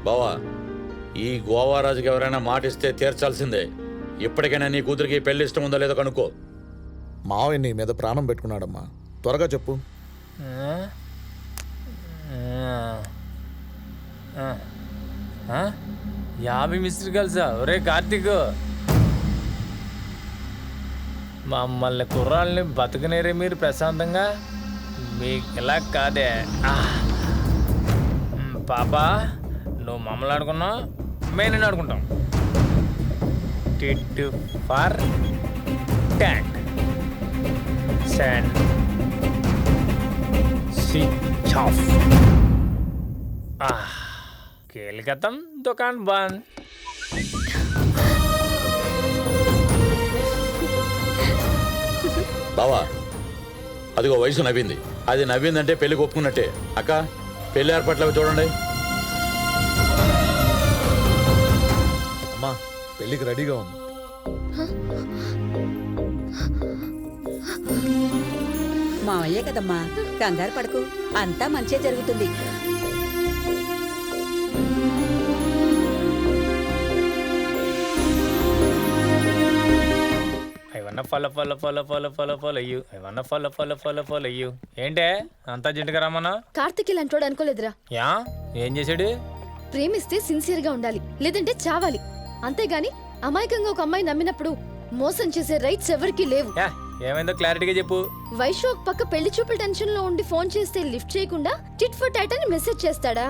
బావా ఈ గోవారాజుకి ఎవరైనా మాట ఇస్తే తీర్చాల్సిందే. ఇప్పటికైనా నీ కూతురికి పెళ్లి ఇష్టం ఉందో లేదో కనుక్కో. మావయ్య నీ మీద ప్రాణం పెట్టుకున్నాడమ్మా, త్వరగా చెప్పు. 50 మిస్డ్ కాల్సా? ఒరే కార్తీక్, మమ్మల్ని కుర్రాళ్ళని బతకనేరే మీరు ప్రశాంతంగా. మీకు ఇలా కాదే. పాపా, నువ్వు మమ్మల్ని ఆడుకున్నావు, మేము నిన్ను ఆడుకుంటాం. Tit for tat send switch off. खेल खत्म, दुकान बंद. బావా అదిగో వయసు నవ్వింది. అది నవ్విందంటే పెళ్లికి ఒప్పుకున్నట్టే. అక్క, పెళ్లి ఏర్పాట్లు చూడండి. అమ్మా, పెళ్ళికి రెడీగా ఉంది. మావయ్యే కదమ్మా, కంగారు పడకు, అంతా మంచే జరుగుతుంది. Follow are you. ఏంటే అంతా జింటగా రమ్మన్నా? కార్తిక్ ఇలాంటోడు అనుకోలేదురా. యా, ఏం చేశాడు? ప్రేమిస్తే సిన్సియర్ గా ఉండాలి, లేదంటే చావాలి. అంతేగాని అమాయకంగా ఒక అమ్మాయి నమ్మినప్పుడు మోసం చేసే రైట్స్ ఎవరికీ లేవు. ఏమైందో క్లారిటీగా చెప్పు. వైషు ఒక పక్క పెళ్లి చూపుల టెన్షన్ లో ఉండి ఫోన్ చేస్తే లిఫ్ట్ చేయకుండా టిట్ ఫర్ టాట్ అని మెసేజ్ చేస్తాడా?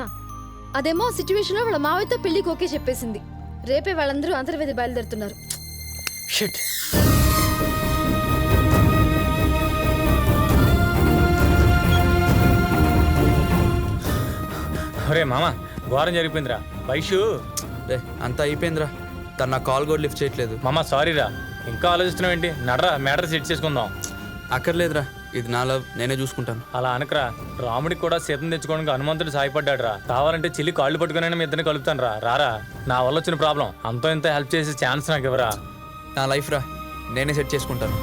అదేమో సిచ్యువేషన్ లో వాళ్ళ మావయ్యతో పెళ్లికి ఓకే చెప్పేసింది. రేపే వాళ్ళందరూ అంతర్వేది బయలుదేరుతున్నారు. షిట్. ఒరే మామ, ఘోరం జరిగిపోయిందిరా. వైషు రే, అంతా అయిపోయిందిరా. తను నా కాల్ కూడా లిఫ్ట్ చేయట్లేదు. మామ సారీరా. ఇంకా ఆలోచిస్తున్నావు ఏంటి? నడరా, మ్యాటర్ సెట్ చేసుకుందాం. అక్కర్లేదురా, ఇది నా లవ్, నేనే చూసుకుంటాను. అలా అనకరా. రాముడికి కూడా సీతం తెచ్చుకోవడానికి హనుమంతుడు సాయపడ్డాడు రా. కావాలంటే చెల్లి కాళ్ళు పట్టుకుని మీ ఇద్దరిని కలుపుతాను రా. రారా, నా వల్ల వచ్చిన ప్రాబ్లం అంతో ఇంత హెల్ప్ చేసే ఛాన్స్ నాకు ఇవ్వరా. నా లైఫ్ రా, నేనే సెట్ చేసుకుంటాను.